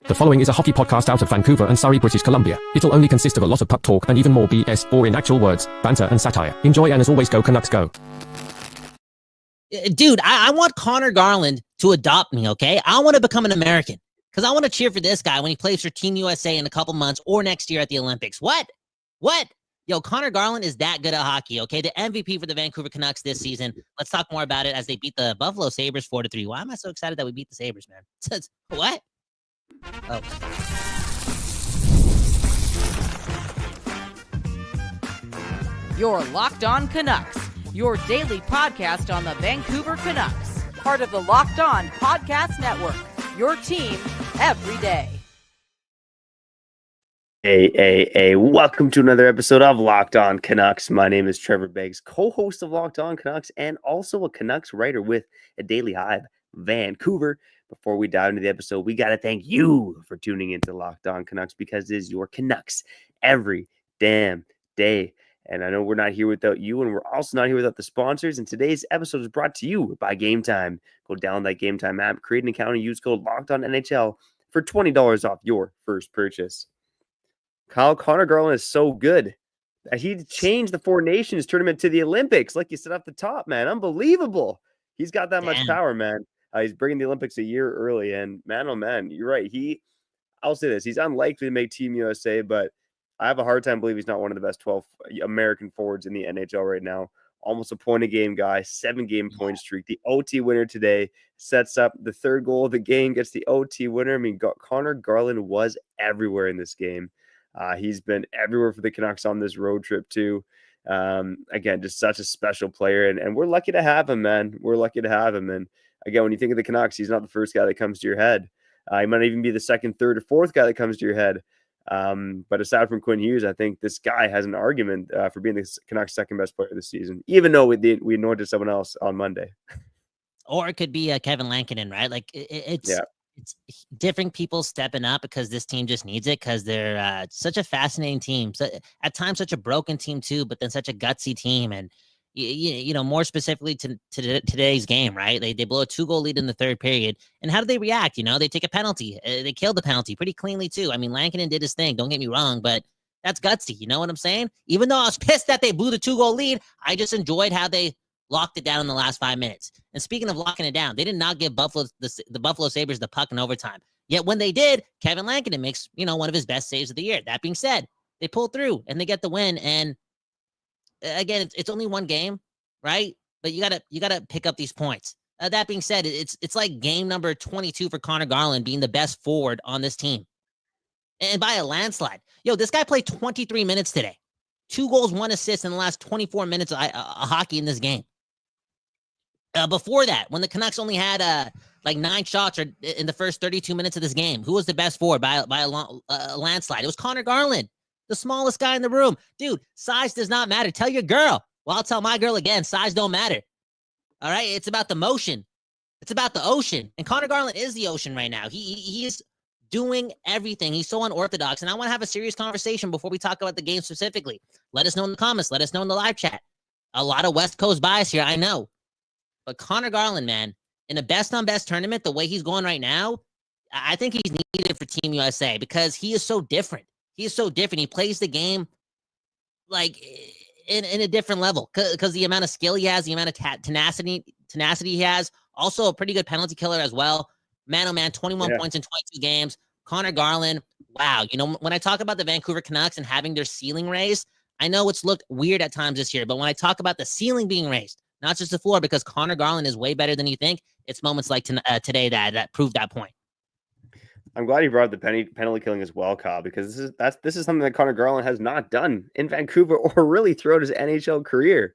The following is a hockey podcast out of Vancouver and Surrey, British Columbia. It'll only consist of a lot of puck talk and even more BS, or in actual words, banter and satire. Enjoy, and as always, go Canucks go. Dude, I want Conor Garland to adopt me, okay? I want to become an American because I want to cheer for this guy when he plays for Team USA in a couple months or next year at the Olympics. What? Yo, Conor Garland is that good at hockey, okay? The MVP for the Vancouver Canucks this season. Let's talk more about it as they beat the Buffalo Sabres 4-3. Why am I so excited that we beat the Sabres, man? What? Oh. You're Locked On Canucks, your daily podcast on the Vancouver Canucks, part of the Locked On Podcast Network, your team every day. Hey, welcome to another episode of Locked On Canucks. My name is Trevor Beggs, co-host of Locked On Canucks and also a Canucks writer with a Daily Hive, Vancouver. Before we dive into the episode, we got to thank you for tuning into Locked On Canucks because it is your Canucks every damn day. And I know we're not here without you, and we're also not here without the sponsors. And today's episode is brought to you by Gametime. Go download that Gametime app, create an account, and use code LOCKEDONNHL for $20 off your first purchase. Conor Garland is so good. He changed the Four Nations tournament to the Olympics, like you said off the top, man. Unbelievable. He's got that much power, man. He's bringing the Olympics a year early, and man, oh man, you're right. I'll say this, he's unlikely to make Team USA, but I have a hard time believing he's not one of the best 12 American forwards in the NHL right now. Almost a point-a-game guy, 7-game point streak. The OT winner today sets up the third goal of the game, gets the OT winner. I mean, Conor Garland was everywhere in this game. He's been everywhere for the Canucks on this road trip too. Again, just such a special player, and we're lucky to have him, man. We're lucky to have him. And again, when you think of the Canucks, he's not the first guy that comes to your head. He might even be the second, third, or fourth guy that comes to your head. But aside from Quinn Hughes, I think this guy has an argument for being the Canucks' second best player this season, even though we anointed someone else on Monday. Or it could be Kevin Lankinen, right? Like it's different people stepping up because this team just needs it because they're such a fascinating team. So at times, such a broken team too, but then such a gutsy team. And you know, more specifically to today's game, right? They blow a 2-goal lead in the third period. And how do they react? You know, they take a penalty. They killed the penalty pretty cleanly too. I mean, Lankinen did his thing. Don't get me wrong, but that's gutsy. You know what I'm saying? Even though I was pissed that they blew the 2-goal lead, I just enjoyed how they locked it down in the last 5 minutes. And speaking of locking it down, they did not give the Buffalo Sabres the puck in overtime. Yet when they did, Kevin Lankinen makes, you know, one of his best saves of the year. That being said, they pull through and they get the win. And again, it's only one game, right? But you gotta pick up these points. That being said, it's like game number 22 for Conor Garland being the best forward on this team, and by a landslide. Yo, this guy played 23 minutes today, 2 goals, 1 assist in the last 24 minutes of hockey in this game. Before that, when the Canucks only had like 9 shots in the first 32 minutes of this game, who was the best forward by a landslide? It was Conor Garland, the smallest guy in the room. Dude, size does not matter. Tell your girl. Well, I'll tell my girl again, size don't matter. All right? It's about the motion. It's about the ocean. And Conor Garland is the ocean right now. He is doing everything. He's so unorthodox. And I want to have a serious conversation before we talk about the game specifically. Let us know in the comments. Let us know in the live chat. A lot of West Coast bias here, I know. But Conor Garland, man, in a best-on-best tournament, the way he's going right now, I think he's needed for Team USA because he is so different. He is so different. He plays the game like in a different level because the amount of skill he has, the amount of tenacity he has, also a pretty good penalty killer as well. Man, oh man, 21 points in 22 games. Conor Garland, wow. You know, when I talk about the Vancouver Canucks and having their ceiling raised, I know it's looked weird at times this year, but when I talk about the ceiling being raised, not just the floor, because Conor Garland is way better than you think, it's moments like today that prove that point. I'm glad you brought up the penalty killing as well, Kyle, because this is something that Conor Garland has not done in Vancouver or really throughout his NHL career,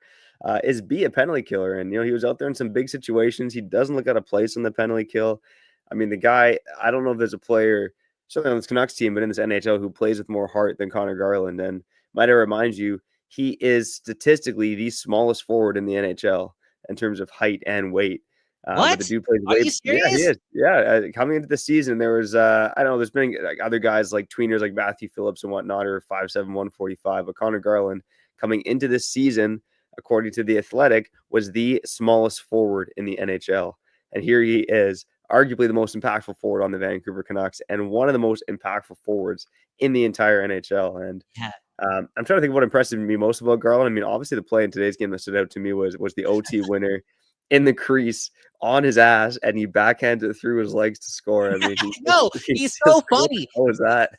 is be a penalty killer. And, you know, he was out there in some big situations. He doesn't look out of place on the penalty kill. I mean, the guy, I don't know if there's a player, certainly on this Canucks team, but in this NHL who plays with more heart than Conor Garland. And might I remind you, he is statistically the smallest forward in the NHL in terms of height and weight. What? The dude plays Are you serious? Yeah, he is. Yeah, coming into the season, there was I don't know. There's been like other guys like tweeners like Matthew Phillips and whatnot, or 5'7", 145. But Conor Garland coming into this season, according to The Athletic, was the smallest forward in the NHL, and here he is arguably the most impactful forward on the Vancouver Canucks and one of the most impactful forwards in the entire NHL. And Yeah. I'm trying to think of what impressed me most about Garland. I mean, obviously the play in today's game that stood out to me was the OT winner in the crease on his ass, and he backhanded it through his legs to score. I mean, No, he's so funny. What was that?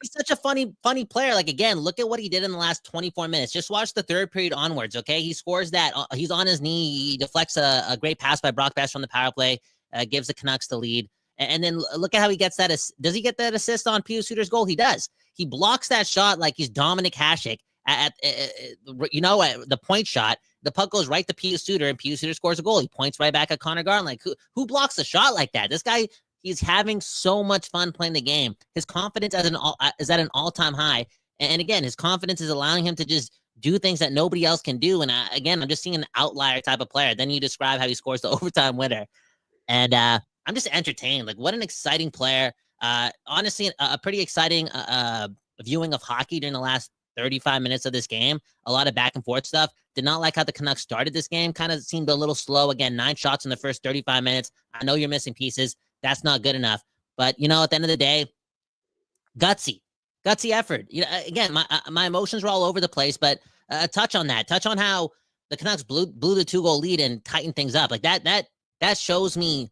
He's such a funny player. Like, again, look at what he did in the last 24 minutes. Just watch the third period onwards, okay? He scores that. He's on his knee. He deflects a great pass by Brock Besser on the power play, gives the Canucks the lead. And then look at how he gets that. Does he get that assist on Pius Suter's goal? He does. He blocks that shot like he's Dominic Hasek at the point shot. The puck goes right to Pius Suter, and Pius Suter scores a goal. He points right back at Conor Garland. Like, who blocks a shot like that? This guy, he's having so much fun playing the game. His confidence is at an all-time high. And again, his confidence is allowing him to just do things that nobody else can do. And again, I'm just seeing an outlier type of player. Then you describe how he scores the overtime winner. And I'm just entertained. Like, what an exciting player. Honestly, a pretty exciting viewing of hockey during the last 35 minutes of this game. A lot of back and forth stuff. Did not like how the Canucks started this game. Kind of seemed a little slow. Again, 9 shots in the first 35 minutes. I know you're missing pieces. That's not good enough. But, at the end of the day, gutsy effort. Again, my emotions were all over the place, but touch on that. Touch on how the Canucks blew the 2-goal lead and tightened things up. Like that shows me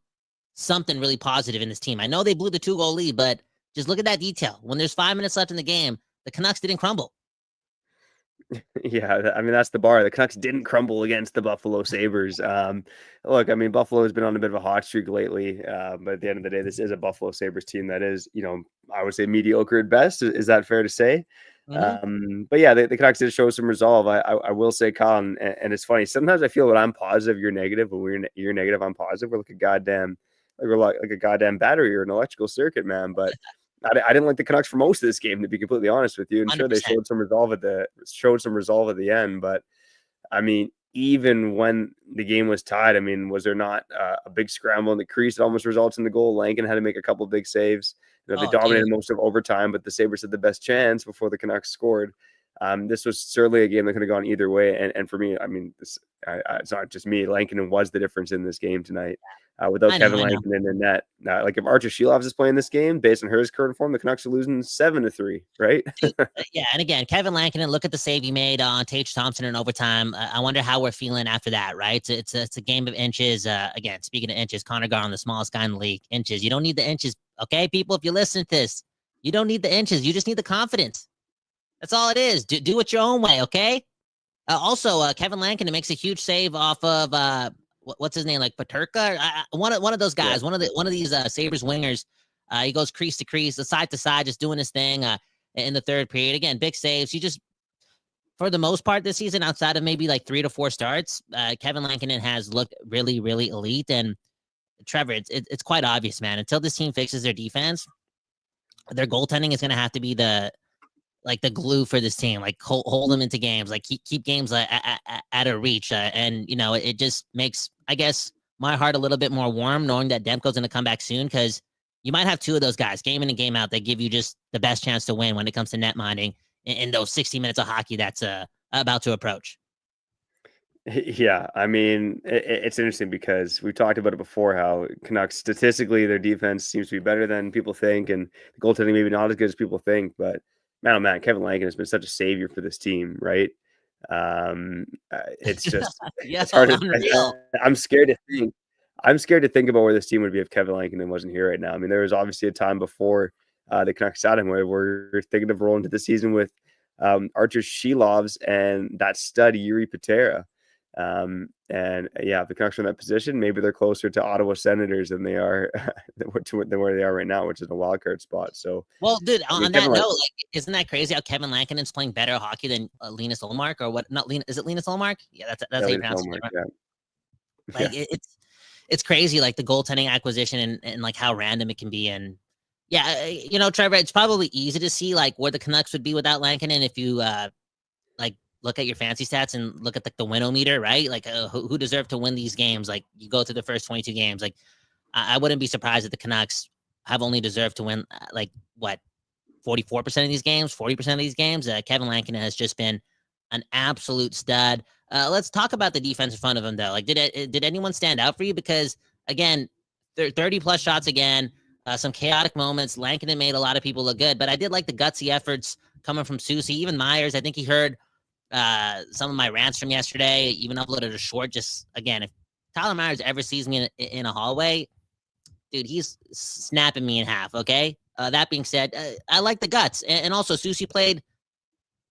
something really positive in this team. I know they blew the 2-goal lead, but just look at that detail. When there's 5 minutes left in the game, the Canucks didn't crumble. Yeah, I mean, that's the bar. The Canucks didn't crumble against the Buffalo Sabres. Look, I mean, Buffalo has been on a bit of a hot streak lately, but at the end of the day, this is a Buffalo Sabres team that is, I would say mediocre at best. Is that fair to say? Mm-hmm. But yeah, the Canucks did show some resolve. I will say, Colin, and it's funny. Sometimes I feel when I'm positive, you're negative. When you're negative, I'm positive. We're like a goddamn battery or an electrical circuit, man. But I didn't like the Canucks for most of this game, to be completely honest with you. And sure, they 100%. showed some resolve at the end. But I mean, even when the game was tied, I mean, was there not a big scramble in the crease that almost results in the goal? Lankin had to make a couple big saves. They dominated most of overtime, but the Sabres had the best chance before the Canucks scored. This was certainly a game that could have gone either way. And for me, I mean, it's not just me. Lankinen was the difference in this game tonight. Without Kevin Lankinen in net, like if Archer Shilovs is playing this game, based on his current form, the Canucks are losing 7-3, right? Yeah, and again, Kevin Lankinen, look at the save he made on Tage Thompson in overtime. I wonder how we're feeling after that, right? It's a game of inches. Again, speaking of inches, Conor Garland, the smallest guy in the league, inches. You don't need the inches, okay, people? If you listen to this, you don't need the inches. You just need the confidence. That's all it is. Do it your own way, okay? Also, Kevin Lankinen makes a huge save off of what's his name, like Paterka? One of those guys, yeah. one of these Sabres wingers. He goes crease to crease, side to side, just doing his thing in the third period. Again, big saves. He just, for the most part this season, outside of maybe like 3 to 4 starts, Kevin Lankinen has looked really, really elite. And Trevor, it's quite obvious, man. Until this team fixes their defense, their goaltending is going to have to be the glue for this team. Like hold them into games, like keep games at a reach. And it just makes, I guess, my heart a little bit more warm knowing that Demko's going to come back soon, because you might have 2 of those guys game in and game out that give you just the best chance to win when it comes to net minding in those 60 minutes of hockey that's about to approach. Yeah, I mean, it's interesting because we've talked about it before, how Canucks, statistically, their defense seems to be better than people think, and the goaltending maybe not as good as people think, but man, oh man, Kevin Lankinen has been such a savior for this team, right? It's just it's hard to, I'm scared to think about where this team would be if Kevin Lankinen wasn't here right now. I mean, there was obviously a time before the Canucks had him where we're thinking of rolling into the season with Archer Shilovs and that stud Yuri Patera. And yeah, if the Canucks are in that position, maybe they're closer to Ottawa Senators than they are than where they are right now, which is a wild card spot. So, well, dude, on that note, isn't that crazy how Kevin Lankinen's playing better hockey than Linus Ullmark, or what? Not Linus, is it Linus Ullmark? Yeah, that's how you pronounce it. Right? Like it's crazy, like the goaltending acquisition and like how random it can be. And yeah, Trevor, it's probably easy to see like where the Canucks would be without Lankinen if you look at your fancy stats and look at the win-o-meter, right? Like who deserved to win these games? Like you go through the first 22 games. Like I wouldn't be surprised if the Canucks have only deserved to win 44% of these games, 40% of these games. Kevin Lankinen has just been an absolute stud. Let's talk about the defense in front of him though. Like did anyone stand out for you? Because again, 30 plus shots again. Some chaotic moments. Lankinen made a lot of people look good, but I did like the gutsy efforts coming from Susie. Even Myers, I think he heard some of my rants from yesterday. Even uploaded a short. Just again, if Tyler Myers ever sees me in a hallway, dude, he's snapping me in half. Okay. That being said, I like the guts, and also Susie played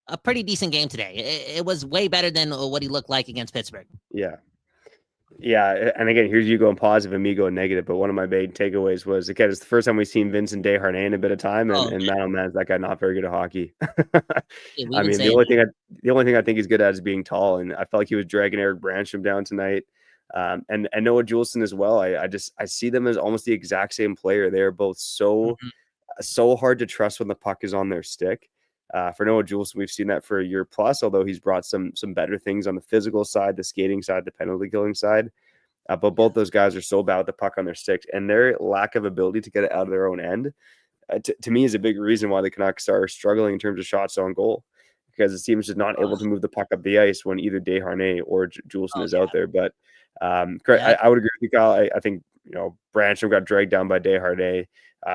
a pretty decent game today. It was way better than what he looked like against Pittsburgh. Yeah. Yeah, and again, here's you going positive and me going negative. But one of my big takeaways was, again, it's the first time we've seen Vincent Desharnais in a bit of time, and man, oh man, is that guy not very good at hockey. Yeah, I mean, the only thing I think he's good at is being tall, and I felt like he was dragging Eric Branstrom down tonight, and Noah Juleson as well. I see them as almost the exact same player. They are both so hard to trust when the puck is on their stick. For Noah Juleson, we've seen that for a year plus, although he's brought some better things on the physical side, the skating side, the penalty killing side. But both those guys are so bad with the puck on their sticks, and their lack of ability to get it out of their own end, to me, is a big reason why the Canucks are struggling in terms of shots on goal, because the team is just not able to move the puck up the ice when either Desharnais or Juleson is out there. But I would agree with you, Kyle. I think Branstrom got dragged down by Desharnais.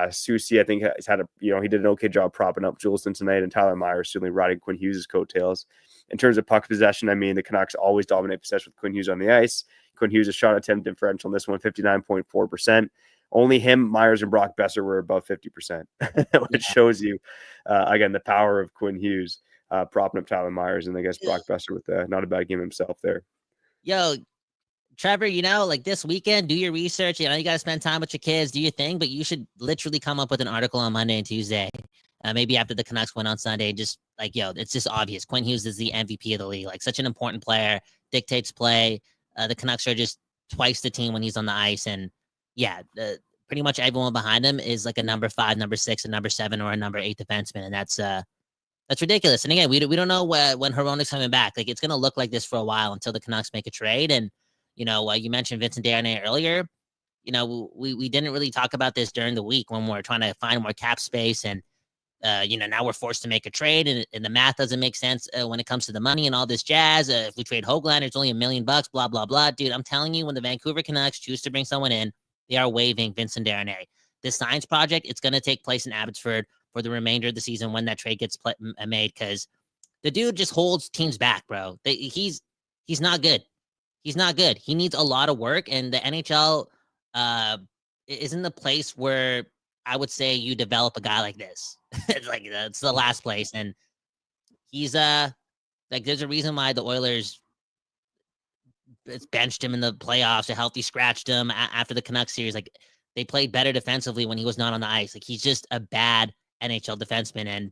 Susie, I think, has had he did an okay job propping up Juleson tonight, and Tyler Myers certainly riding Quinn Hughes' coattails. In terms of puck possession, I mean, the Canucks always dominate possession with Quinn Hughes on the ice. Quinn Hughes' shot attempt differential in this one, 59.4%. Only him, Myers, and Brock Besser were above 50%, which shows you, again, the power of Quinn Hughes propping up Tyler Myers, and I guess Brock Besser with not a bad game himself there. Yo, Trevor, like this weekend, do your research. You got to spend time with your kids, do your thing, but you should literally come up with an article on Monday and Tuesday. Maybe after the Canucks win on Sunday, just it's just obvious. Quinn Hughes is the MVP of the league, like such an important player, dictates play. The Canucks are just twice the team when he's on the ice. And pretty much everyone behind him is like a number 5, number 6, a number 7, or a number 8 defenseman. And that's ridiculous. And again, we don't know when Hronik's coming back. Like, it's going to look like this for a while until the Canucks make a trade. And, you mentioned Vincent Desharnais earlier. We didn't really talk about this during the week when we're trying to find more cap space. And, now we're forced to make a trade, and the math doesn't make sense when it comes to the money and all this jazz. If we trade Höglander, it's only $1 million, blah, blah, blah. Dude, I'm telling you, when the Vancouver Canucks choose to bring someone in, they are waiving Vincent Desharnais. This science project, it's going to take place in Abbotsford for the remainder of the season when that trade gets made, because the dude just holds teams back, bro. He's not good. He's not good. He needs a lot of work, and the NHL isn't the place where I would say you develop a guy like this. It's the last place. And he's there's a reason why the Oilers benched him in the playoffs, a healthy scratched him after the Canucks series. Like, they played better defensively when he was not on the ice. Like, he's just a bad NHL defenseman. And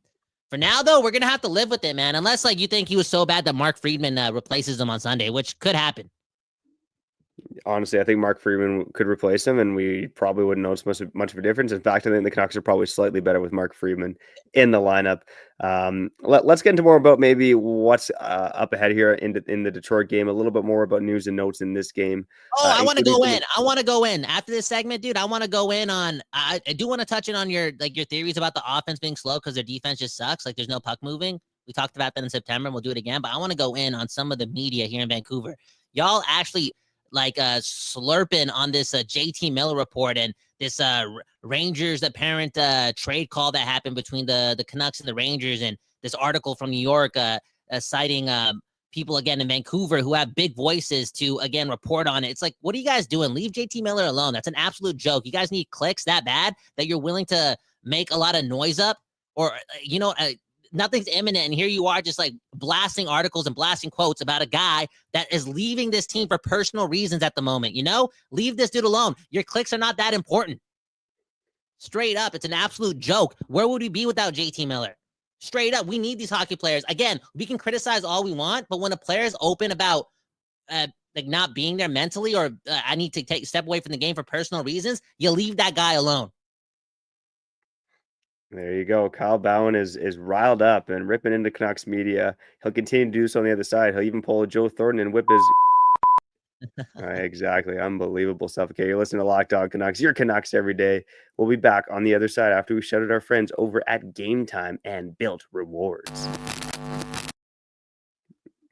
for now, though, we're going to have to live with it, man. Unless you think he was so bad that Mark Friedman replaces him on Sunday, which could happen. Honestly, I think Mark Friedman could replace him, and we probably wouldn't notice much of a difference. In fact, I think the Canucks are probably slightly better with Mark Friedman in the lineup. Let's get into more about maybe what's up ahead here in the Detroit game, a little bit more about news and notes in this game. I want to go in. I want to go in after this segment, dude. I want to go in on. I do want to touch in on your theories about the offense being slow because their defense just sucks. Like, there's no puck moving. We talked about that in September, and we'll do it again. But I want to go in on some of the media here in Vancouver. Y'all actually slurping on this JT Miller report and this Rangers apparent trade call that happened between the Canucks and the Rangers, and this article from New York citing people again in Vancouver who have big voices to again report on it. It's like, what are you guys doing? Leave JT Miller alone. That's an absolute joke. You guys need clicks that bad that you're willing to make a lot of noise up, or nothing's imminent, and here you are just blasting articles and blasting quotes about a guy that is leaving this team for personal reasons at the moment. Leave this dude alone. Your clicks are not that important. Straight up, it's an absolute joke. Where would we be without JT Miller? Straight up, we need these hockey players. Again, we can criticize all we want, but when a player is open about not being there mentally, or I need to take a step away from the game for personal reasons, you leave that guy alone. There you go. Kyle Bowen is riled up and ripping into Canucks media. He'll continue to do so on the other side. He'll even pull a Joe Thornton and whip his... Exactly. Unbelievable stuff. Okay, you're listening to Locked On Canucks. Your Canucks every day. We'll be back on the other side after we shout out our friends over at Gametime and Built Rewards.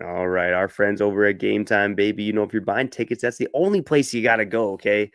All right, our friends over at Gametime, baby. You know, if you're buying tickets, that's the only place you gotta go. Okay,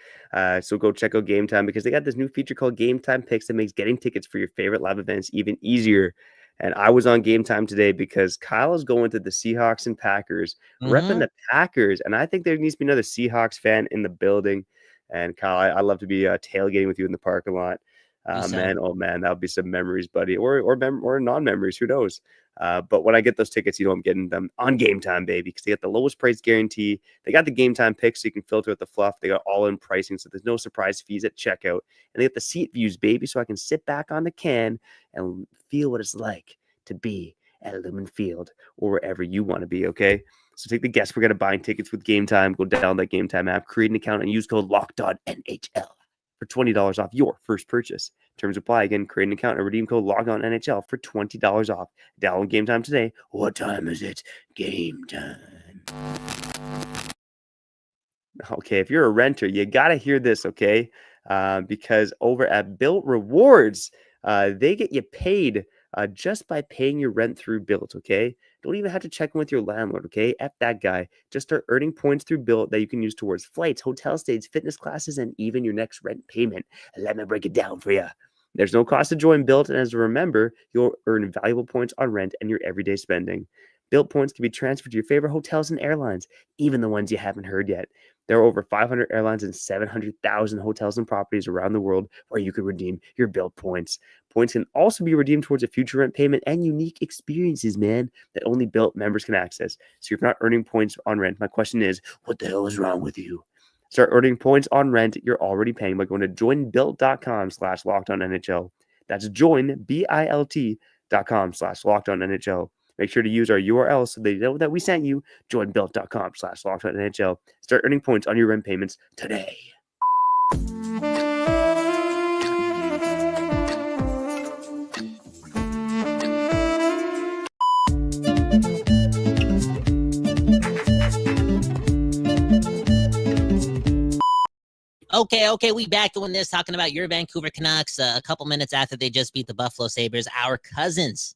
so go check out Gametime because they got this new feature called Gametime Picks that makes getting tickets for your favorite live events even easier. And I was on Gametime today because Kyle is going to the Seahawks and Packers, repping Mm-hmm. the Packers, and I think there needs to be another Seahawks fan in the building. And Kyle, I love to be tailgating with you in the parking lot. Do so. Man, oh man, that would be some memories, buddy, or non-memories. Who knows? But when I get those tickets, I'm getting them on Game Time, baby, because they got the lowest price guarantee. They got the Game Time picks, so you can filter out the fluff. They got all-in pricing, so there's no surprise fees at checkout. And they got the seat views, baby, so I can sit back on the can and feel what it's like to be at Lumen Field or wherever you want to be, okay? So take the guesswork out of buying tickets with Game Time. Go download that Game Time app, create an account, and use code LOCKEDONNHL for $20 off your first purchase. Terms apply. Again, create an account and redeem code LOCKEDONNHL for $20 off. Download Game Time today. What time is it? Game time. Okay, if you're a renter, you got to hear this, okay? Because over at Built Rewards, they get you paid just by paying your rent through Built, okay? Don't even have to check in with your landlord, okay? F that guy. Just start earning points through Built that you can use towards flights, hotel stays, fitness classes, and even your next rent payment. Let me break it down for you. There's no cost to join Built, and as a remember, you'll earn valuable points on rent and your everyday spending. Built points can be transferred to your favorite hotels and airlines, even the ones you haven't heard yet. There are over 500 airlines and 700,000 hotels and properties around the world where you can redeem your Built points. Points can also be redeemed towards a future rent payment and unique experiences, man, that only Built members can access. So if you're not earning points on rent, my question is, what the hell is wrong with you? Start earning points on rent you're already paying by going to joinbuilt.com/LockedOnNHL. That's joinbilt.com/LockedOnNHL. Make sure to use our URL so they know that we sent you. Joinbuilt.com/LockedOnNHL. Start earning points on your rent payments today. Okay, we back doing this, talking about your Vancouver Canucks a couple minutes after they just beat the Buffalo Sabres, our cousins,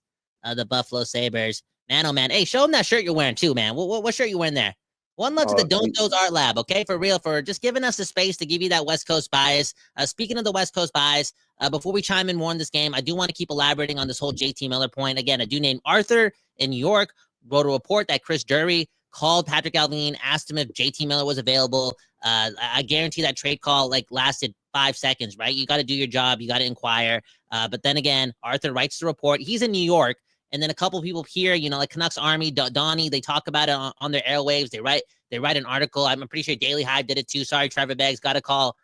the Buffalo Sabres. Man, oh man. Hey, show them that shirt you're wearing too, man. What shirt you wearing there? One love to the Don't Those Art Lab, okay? For real, for just giving us the space to give you that West Coast bias. Speaking of the West Coast bias, before we chime in more in this game, I do want to keep elaborating on this whole JT Miller point. Again, a dude named Arthur in New York wrote a report that Chris Drury called Patrick Allvin, asked him if JT Miller was available. I guarantee that trade call lasted 5 seconds, right? You got to do your job. You got to inquire. But then again, Arthur writes the report. He's in New York. And then a couple people here, like Canucks Army, Donnie, they talk about it on their airwaves. They write an article. I'm pretty sure Daily Hive did it too. Sorry, Trevor Beggs, got to call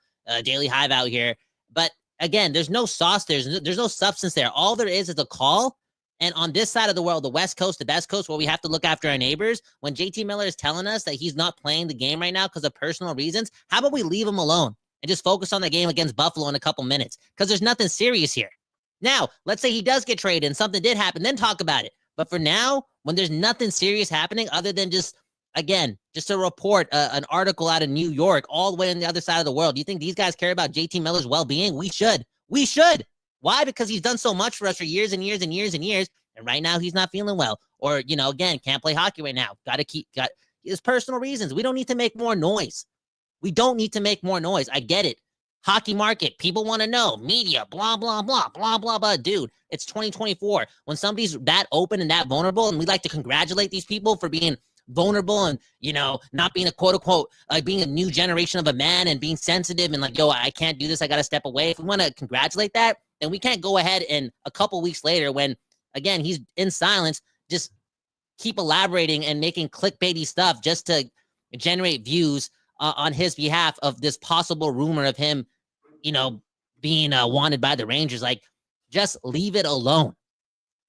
Daily Hive out here. But again, there's no sauce. There's no substance there. All there is a call. And on this side of the world, the West Coast, the best coast, where we have to look after our neighbors, when JT Miller is telling us that he's not playing the game right now because of personal reasons, how about we leave him alone and just focus on the game against Buffalo in a couple minutes? Because there's nothing serious here. Now, let's say he does get traded and something did happen, then talk about it. But for now, when there's nothing serious happening other than just a report, an article out of New York, all the way on the other side of the world, do you think these guys care about JT Miller's well-being? We should. Why? Because he's done so much for us for years and years and years and years. And right now he's not feeling well. Or, again, can't play hockey right now. Got his personal reasons. We don't need to make more noise. I get it. Hockey market. People want to know. Media, blah, blah, blah, blah, blah, blah. Dude, it's 2024. When somebody's that open and that vulnerable, and we like to congratulate these people for being vulnerable and, not being a quote unquote, being a new generation of a man and being sensitive and I can't do this. I got to step away. If we want to congratulate that, then we can't go ahead and a couple weeks later when, again, he's in silence, just keep elaborating and making clickbaity stuff just to generate views on his behalf of this possible rumor of him, being wanted by the Rangers. Just leave it alone.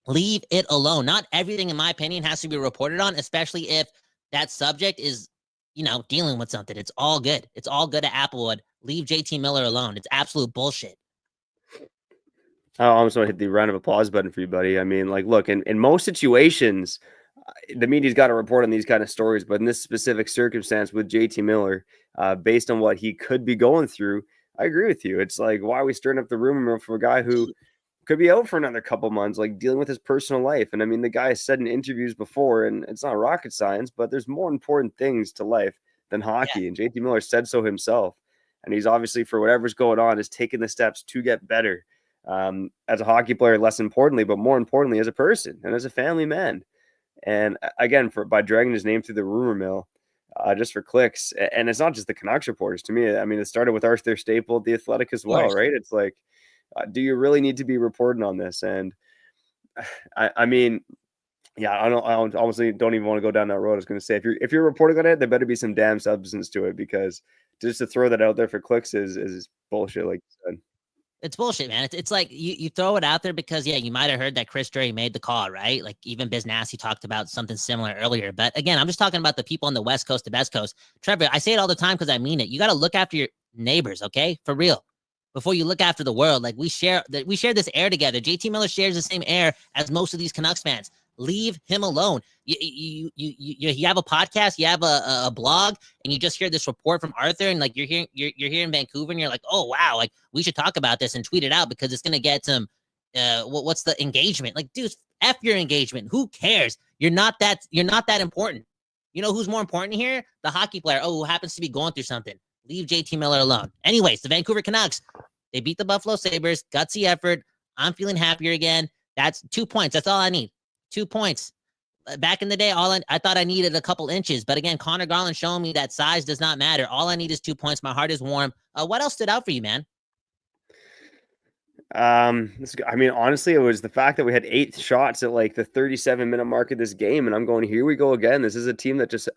Leave it alone. Not everything, in my opinion, has to be reported on, especially if that subject is, dealing with something. It's all good. It's all good at Applewood. Leave JT Miller alone. It's absolute bullshit. I almost want to hit the round of applause button for you, buddy. I mean, look, in most situations, the media's got to report on these kind of stories, but in this specific circumstance with JT Miller, based on what he could be going through, I agree with you. It's why are we stirring up the rumor for a guy who could be out for another couple months, like dealing with his personal life. And I mean, the guy has said in interviews before, and it's not rocket science, but there's more important things to life than Yeah. hockey. And JT Miller said so himself. And he's obviously, for whatever's going on, is taking the steps to get better as a hockey player, less importantly, but more importantly, as a person and as a family man. And again, by dragging his name through the rumor mill, just for clicks. And it's not just the Canucks reporters. To me, I mean, it started with Arthur Staple at The Athletic as well, right? It's like, do you really need to be reporting on this? And I mean, yeah, I honestly don't even want to go down that road. I was going to say, if you're reporting on it, there better be some damn substance to it, because just to throw that out there for clicks is bullshit, like you said. It's bullshit, man. It's like you throw it out there because, yeah, you might have heard that Chris Drury made the call, right? Like even Biz Nasty talked about something similar earlier. But again, I'm just talking about the people on the West Coast, the Best Coast. Trevor, I say it all the time because I mean it. You got to look after your neighbors, okay? For real. Before you look after the world. Like we share this air together. JT Miller shares the same air as most of these Canucks fans. Leave him alone. You have a podcast, you have a blog, and you just hear this report from Arthur, and like you're here in Vancouver, and you're like, oh wow, like we should talk about this and tweet it out because it's gonna get some what's the engagement? Like, dude, F your engagement. Who cares? You're not that important. You know who's more important here? The hockey player. Oh, who happens to be going through something. Leave JT Miller alone. Anyways, the Vancouver Canucks, they beat the Buffalo Sabres. Gutsy effort. I'm feeling happier again. That's 2 points. That's all I need. 2 points. Back in the day, I thought I needed a couple inches. But again, Conor Garland showing me that size does not matter. All I need is 2 points. My heart is warm. What else stood out for you, man? I mean, honestly, it was the fact that we had 8 shots at like the 37-minute mark of this game. And I'm going, here we go again. This is a team that just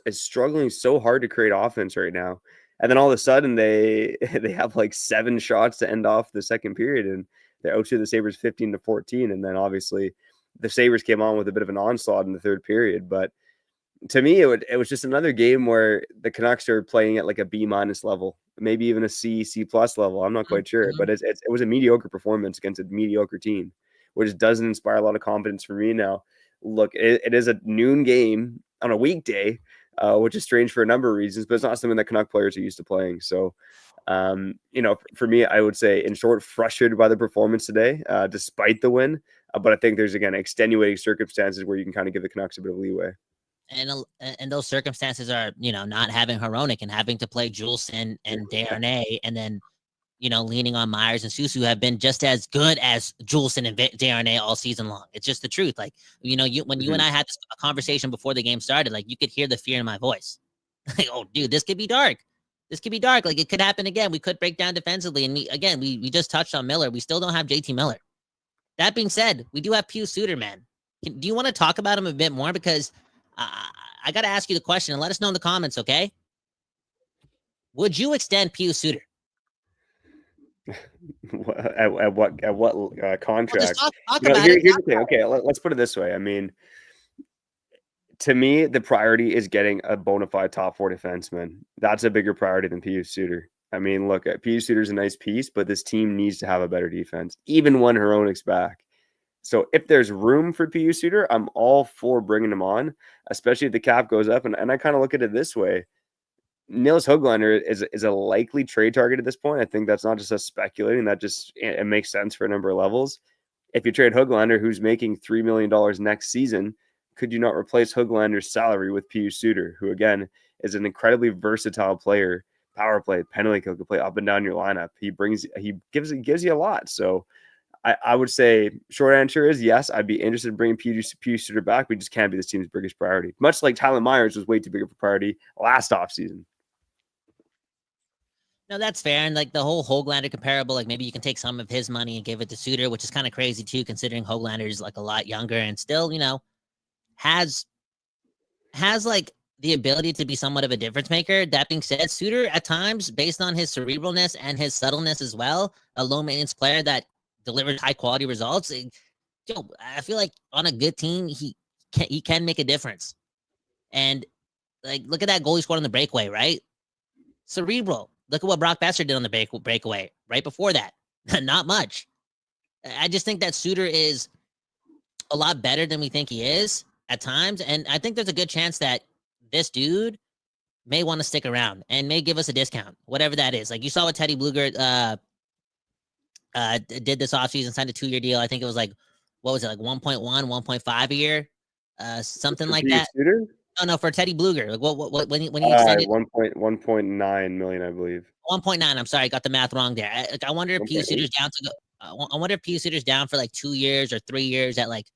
is struggling so hard to create offense right now. And then all of a sudden they have like 7 shots to end off the second period, and they out to the Sabres 15-14. And then obviously the Sabres came on with a bit of an onslaught in the third period. But to me, it was just another game where the Canucks are playing at like a B- level, maybe even a C+ level. I'm not quite sure, but it was a mediocre performance against a mediocre team, which doesn't inspire a lot of confidence for me now. Look, it is a noon game on a weekday, which is strange for a number of reasons, but it's not something that Canuck players are used to playing. So, for me, I would say, in short, frustrated by the performance today, despite the win. But I think there's, again, extenuating circumstances where you can kind of give the Canucks a bit of leeway. And those circumstances are, not having Hronek and having to play Juleson and Desharnais, and then, leaning on Myers and Susu, have been just as good as Juleson and Desharnais all season long. It's just the truth. Like, when you and I had this conversation before the game started, like you could hear the fear in my voice. Like, oh, dude, this could be dark. This could be dark. Like it could happen again. We could break down defensively. And we just touched on Miller. We still don't have JT Miller. That being said, we do have Pius Suter, man. Do you want to talk about him a bit more? Because I got to ask you the question and let us know in the comments, okay? Would you extend Pius Suter? At what contract? Well, talk about it. Here's the thing. Okay, let's put it this way. I mean, to me, the priority is getting a bona fide top 4 defenseman. That's a bigger priority than Pius Suter. I mean, look, Pius Suter's a nice piece, but this team needs to have a better defense, even when Hronek's back. So if there's room for Pius Suter, I'm all for bringing him on, especially if the cap goes up. And I kind of look at it this way. Nils Höglander is a likely trade target at this point. I think that's not just us speculating. That just it makes sense for a number of levels. If you trade Höglander, who's making $3 million next season, could you not replace Höglander's salary with Pius Suter, who, again, is an incredibly versatile player? Power play, penalty kill, can play up and down your lineup. He gives you a lot. So I would say short answer is yes. I'd be interested in bringing Pius Suter back. We just can't be this team's biggest priority. Much like Tyler Myers was way too big of a priority last offseason. No, that's fair. And like the whole Höglander comparable, like maybe you can take some of his money and give it to Suter, which is kind of crazy too, considering Höglander is like a lot younger and still, has like the ability to be somewhat of a difference maker. That being said, Suter at times, based on his cerebralness and his subtleness as well, a low maintenance player that delivers high quality results. I feel like on a good team, he can make a difference. And like, look at that goal he scored on the breakaway, right? Cerebral. Look at what Brock Besser did on the breakaway right before that. Not much. I just think that Suter is a lot better than we think he is at times. And I think there's a good chance that this dude may want to stick around and may give us a discount, whatever that is. Like you saw with Teddy Blueger did this offseason, signed a 2-year deal. I think it was like, what was it, like 1.1, 1.5 a year, something For like Pius that. Suter? Oh no, for Teddy Bluger. Like what when he extended 1.9 million, I believe. 1.9. I'm sorry, I got the math wrong there. I wonder if Pius 1.8? Suter's down to go. I wonder if Pius Suter's down for like 2 years or 3 years at like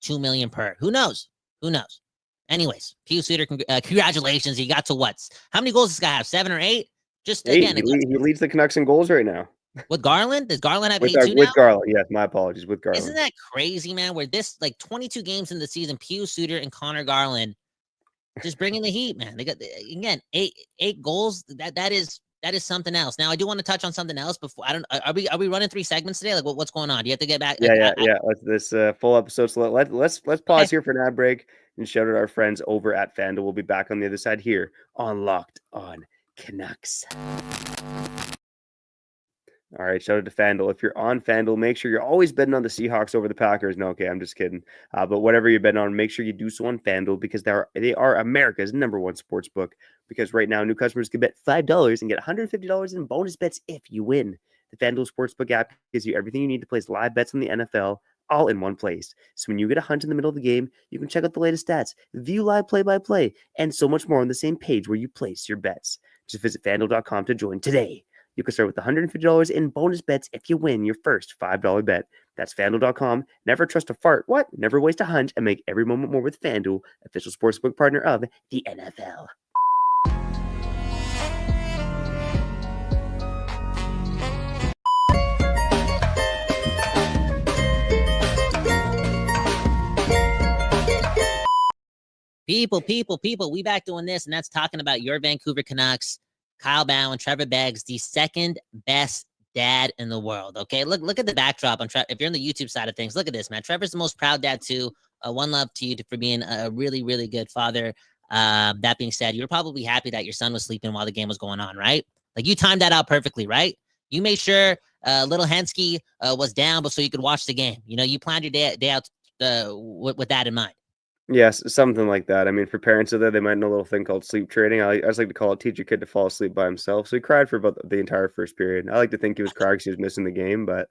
2 million per. Who knows? Who knows? Anyways, Pius Suter, congratulations. He got to what? How many goals does this guy have? 7 or 8? Just 8. again, He leads the Canucks in goals right now. with Garland. Does Garland have With 8 too now? with Garland, yes. My apologies, with Garland. Isn't that crazy, man? Where this like 22 games in the season, Pius Suter and Conor Garland just bringing the heat, man. They got again 8 goals. That is something else. Now I do want to touch on something else before. I don't. Are we running 3 segments today? Like what's going on? Do you have to get back? Yeah. Let's this full episode. So let's pause here for an ad break and shout out our friends over at FanDuel. We'll be back on the other side here on Locked On Canucks. All right, shout out to FanDuel. If you're on FanDuel, make sure you're always betting on the Seahawks over the Packers. No, okay, I'm just kidding. But whatever you're betting on, make sure you do so on FanDuel because they are America's #1 sports book. Because right now, new customers can bet $5 and get $150 in bonus bets if you win. The FanDuel Sportsbook app gives you everything you need to place live bets on the NFL all in one place. So when you get a hunt in the middle of the game, you can check out the latest stats, view live play-by-play, and so much more on the same page where you place your bets. Just visit FanDuel.com to join today. You can start with $150 in bonus bets if you win your first $5 bet. That's FanDuel.com. Never trust a fart. What? Never waste a hunch and make every moment more with FanDuel, official sportsbook partner of the NFL. People, we back doing this, and that's talking about your Vancouver Canucks, Kyle Bowen, Trevor Beggs, the second best dad in the world. Okay, look at the backdrop on If you're on the YouTube side of things, look at this, man. Trevor's the most proud dad too. One love to you for being a really, really good father. That being said, you're probably happy that your son was sleeping while the game was going on, right? Like you timed that out perfectly, right? You made sure little Hensky was down, but so you could watch the game. You know, you planned your day out with that in mind. Yes, something like that. I mean, for parents out there, they might know a little thing called sleep training. I just like to call it teach your kid to fall asleep by himself. So he cried for about the entire first period. I like to think he was crying because he was missing the game, but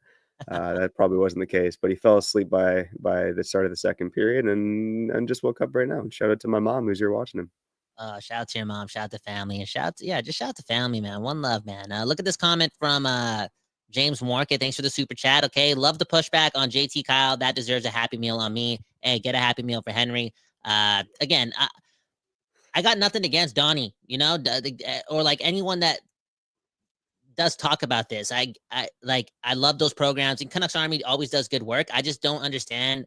that probably wasn't the case. But he fell asleep by the start of the second period and just woke up right now. Shout out to my mom who's here watching him. Shout out to your mom, shout out to family, and just shout out to family, man. One love, man. Look at this comment from James Morkett. Thanks for the super chat. Okay, love the pushback on JT Kyle. That deserves a happy meal on me. Hey, get a happy meal for Henry. Again, I got nothing against Donnie, you know, or like anyone that does talk about this. I love those programs, and Canucks Army always does good work. I just don't understand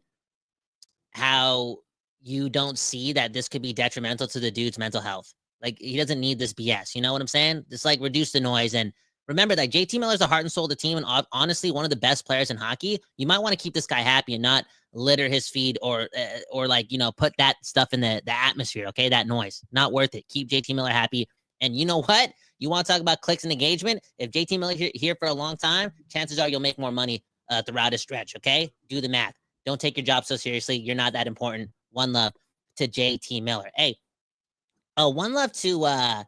how you don't see that this could be detrimental to the dude's mental health. Like he doesn't need this BS. You know what I'm saying? Just like reduce the noise and remember that JT Miller's the heart and soul of the team, and honestly, one of the best players in hockey. You might want to keep this guy happy and not litter his feed or like, you know, put that stuff in the atmosphere. Okay, that noise, not worth it. Keep JT Miller happy. And you know what? You want to talk about clicks and engagement? If JT Miller here for a long time, chances are you'll make more money throughout a stretch. Okay, do the math. Don't take your job so seriously. You're not that important. One love to JT Miller. Hey, one love to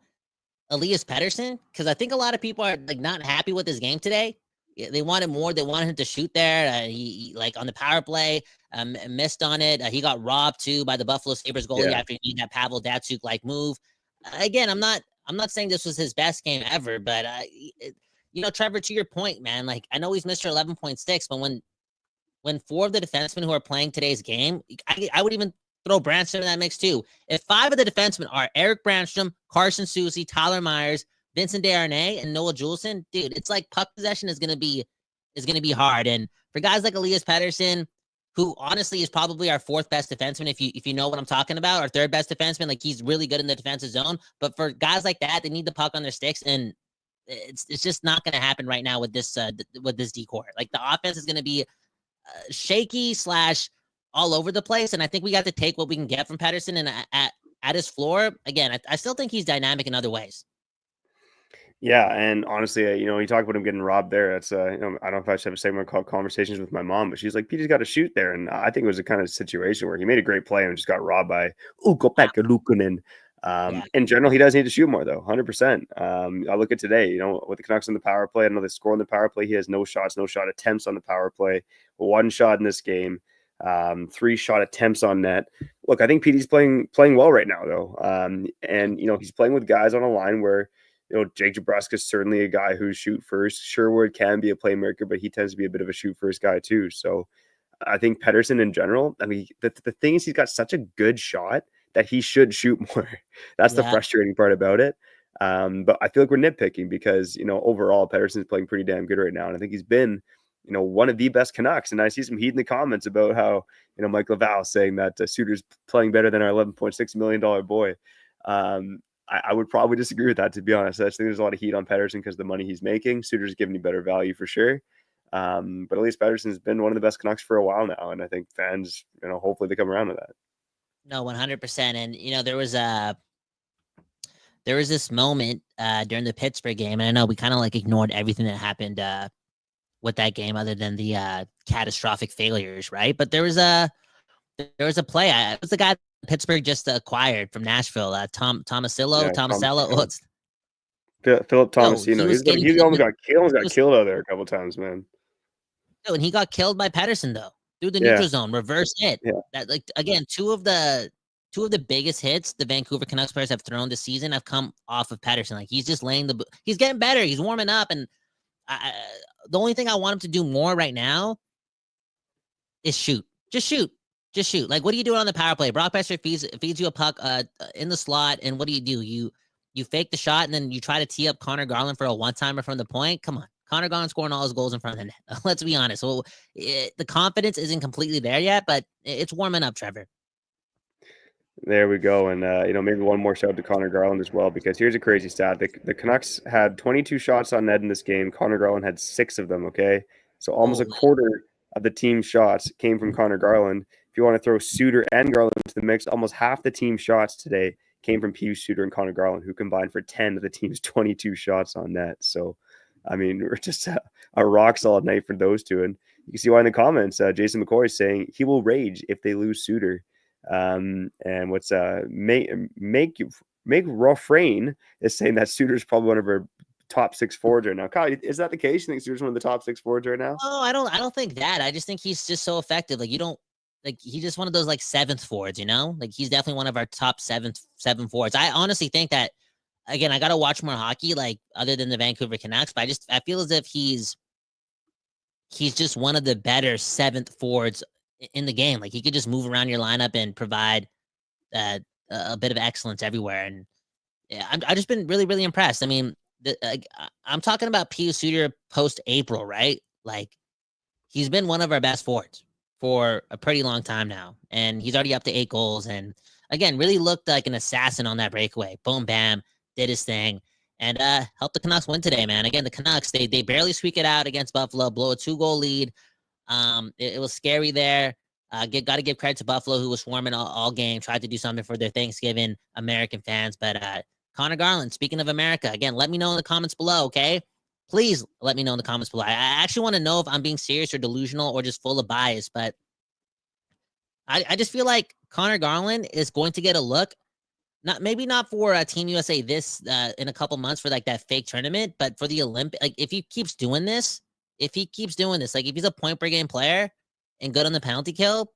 Elias Pettersson, because I think a lot of people are like not happy with his game today. They wanted more. They wanted him to shoot there. He like on the power play, missed on it. He got robbed too by the Buffalo Sabres goalie after he made that Pavel Datsyuk like move. Again, I'm not saying this was his best game ever, but you know, Trevor, to your point, man, like I know he's Mr. 11.6, but when 4 of the defensemen who are playing today's game, I would even throw Brandstrom in that mix too. If 5 of the defensemen are Eric Brandstrom, Carson Soucy, Tyler Myers, Vincent Desharnais, and Noah Juleson, dude, it's like puck possession is gonna be hard. And for guys like Elias Pettersson, who honestly is probably our 4th best defenseman, if you know what I'm talking about, our 3rd best defenseman, like he's really good in the defensive zone. But for guys like that, they need the puck on their sticks, and it's just not gonna happen right now with this decor. Like the offense is gonna be shaky / all over the place, and I think we got to take what we can get from Pettersson. And at his floor, again, I still think he's dynamic in other ways. Yeah, and honestly, you know, you talk about him getting robbed there. That's you know, I don't know if I should have a segment called "Conversations with My Mom," but she's like, "Peter's got to shoot there," and I think it was a kind of situation where he made a great play and just got robbed by Ukko-Pekka Luukkonen. In general, he does need to shoot more, though, 100%. I look at today, with the Canucks on the power play, I know they score on the power play. He has no shot attempts on the power play, 1 shot in this game, 3 shot attempts on net. Look, I think PD's playing well right now, though. And he's playing with guys on a line where, Jake DeBrusk is certainly a guy who shoot first. Sherwood can be a playmaker, but he tends to be a bit of a shoot first guy too. So I think Pettersson in general, I mean, the thing is he's got such a good shot that he should shoot more. That's the frustrating part about it. But I feel like we're nitpicking because, overall Pettersson's playing pretty damn good right now. And I think he's been, one of the best Canucks. And I see some heat in the comments about how, Mike Laval saying that Suter's playing better than our $11.6 million boy. I would probably disagree with that, to be honest. I just think there's a lot of heat on Pettersson because of the money he's making. Suter's giving you better value for sure. But at least Pettersson's been one of the best Canucks for a while now. And I think fans, hopefully they come around to that. No, 100%. And, there was this moment during the Pittsburgh game. And I know we kind of ignored everything that happened with that game other than the catastrophic failures, right? But there was a play. It was the guy Pittsburgh just acquired from Nashville, Tomasello. Philip Tomasino. He almost got killed out there a couple times, man. No, and he got killed by Pettersson though. Through the neutral zone, reverse hit. Yeah. That again, two of the biggest hits the Vancouver Canucks players have thrown this season have come off of Pettersson. He's just he's getting better. He's warming up, and the only thing I want him to do more right now is shoot. Just shoot. What are you doing on the power play? Brock Besser feeds you a puck in the slot, and what do? You fake the shot, and then you try to tee up Conor Garland for a one-timer from the point. Come on. Conor Garland scoring all his goals in front of the net. Let's be honest. So the confidence isn't completely there yet, but it's warming up, Trevor. There we go. And, maybe one more shout out to Conor Garland as well, because here's a crazy stat. The Canucks had 22 shots on net in this game. Conor Garland had 6 of them, okay? So almost a quarter of the team's shots came from Conor Garland. If you want to throw Suter and Garland into the mix, almost half the team's shots today came from Pius Suter and Conor Garland, who combined for 10 of the team's 22 shots on net. So, I mean, we're just a rock-solid night for those two. And you can see why in the comments, Jason McCoy is saying he will rage if they lose Suter. And what's make refrain is saying that Suter's probably one of our top 6 forwards right now. Kyle, is that the case? You think Suter's one of the top 6 forwards right now? Oh, I don't think that. I just think he's just so effective. He's just one of those 7th forwards, he's definitely one of our top 7 forwards. I honestly think that, again, I got to watch more hockey, other than the Vancouver Canucks, but I feel as if he's just one of the better 7th forwards in the game. He could just move around your lineup and provide a bit of excellence everywhere. And yeah, I've just been really, really impressed. I mean, I'm talking about Pius Suter post-April, right? He's been one of our best forwards for a pretty long time now. And he's already up to 8 goals. And again, really looked like an assassin on that breakaway. Boom, bam, did his thing. And helped the Canucks win today, man. Again, the Canucks, they barely squeak it out against Buffalo, blow a 2-goal lead. It was scary there. Got to give credit to Buffalo, who was swarming all game, tried to do something for their Thanksgiving American fans. But Conor Garland, speaking of America, again, let me know in the comments below, okay? Please let me know in the comments below. I actually want to know if I'm being serious or delusional or just full of bias, but I just feel like Conor Garland is going to get a look. Maybe not for Team USA this in a couple months for that fake tournament, but for the Olympic, if he keeps doing this, if he's a point per game player and good on the penalty kill,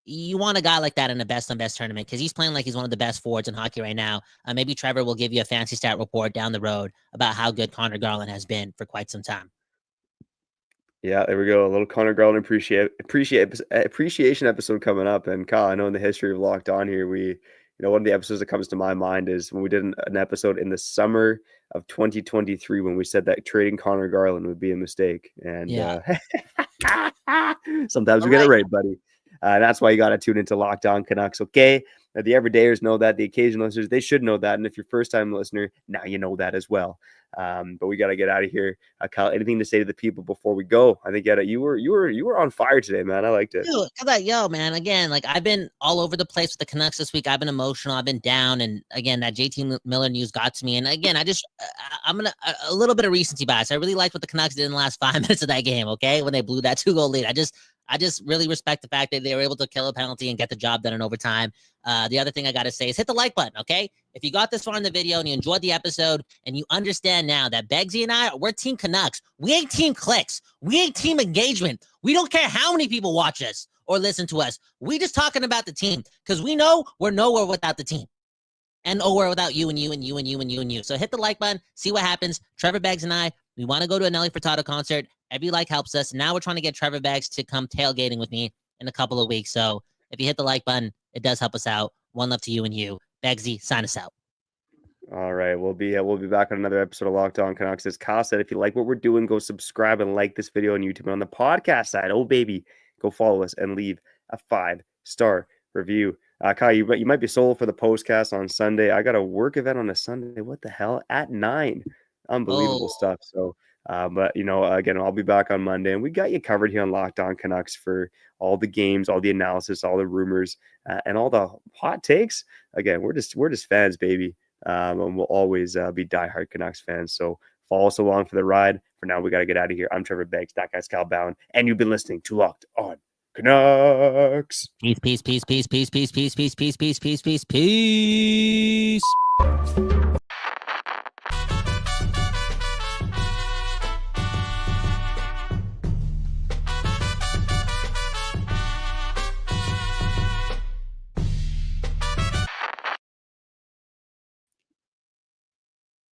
you want a guy like that in a best on best tournament because he's playing like he's one of the best forwards in hockey right now. Maybe Trevor will give you a fancy stat report down the road about how good Conor Garland has been for quite some time. Yeah, there we go. A little Conor Garland appreciation episode coming up. And Kyle, I know in the history of Locked On here, one of the episodes that comes to my mind is when we did an episode in the summer of 2023 when we said that trading Conor Garland would be a mistake. And sometimes we get it right, buddy. That's why you got to tune into Locked On Canucks, okay? The everydayers know that. The occasional listeners, they should know that. And if you're a first-time listener, now you know that as well. But we got to get out of here. Kyle, anything to say to the people before we go? I think you were on fire today, man. I liked it. Dude, man. Again, I've been all over the place with the Canucks this week. I've been emotional. I've been down. And again, that JT Miller news got to me. And again, I'm gonna a little bit of recency bias. I really liked what the Canucks did in the last 5 minutes of that game. Okay, when they blew that 2-goal lead, I just really respect the fact that they were able to kill a penalty and get the job done in overtime. The other thing I got to say is hit the like button, okay? If you got this far in the video and you enjoyed the episode and you understand now that Beggsy and I, we're Team Canucks. We ain't Team Clicks. We ain't Team Engagement. We don't care how many people watch us or listen to us. We just talking about the team because we know we're nowhere without the team. And nowhere without you and you and you and you and you and you. So hit the like button, see what happens. Trevor Beggs and I, we want to go to a Nelly Furtado concert. Every like helps us. Now we're trying to get Trevor Beggs to come tailgating with me in a couple of weeks. So if you hit the like button, it does help us out. One love to you and you. Beggsy, sign us out. All right, we'll be back on another episode of Locked On Canucks. As Kyle said, if you like what we're doing, go subscribe and like this video on YouTube. And on the podcast side, oh baby, go follow us and leave a 5-star review. Kyle, you might be solo for the postcast on Sunday. I got a work event on a Sunday. What the hell? At 9. Unbelievable stuff. So, but again, I'll be back on Monday, and we got you covered here on Locked On Canucks for all the games, all the analysis, all the rumors, and all the hot takes. Again, we're just fans, baby. And we'll always be diehard Canucks fans. So follow us along for the ride. For now, we got to get out of here. I'm Trevor Beggs. That guy's Kyle Bowen, and you've been listening to Locked On Canucks. Peace, peace, peace, peace, peace, peace, peace, peace, peace, peace, peace, peace, peace.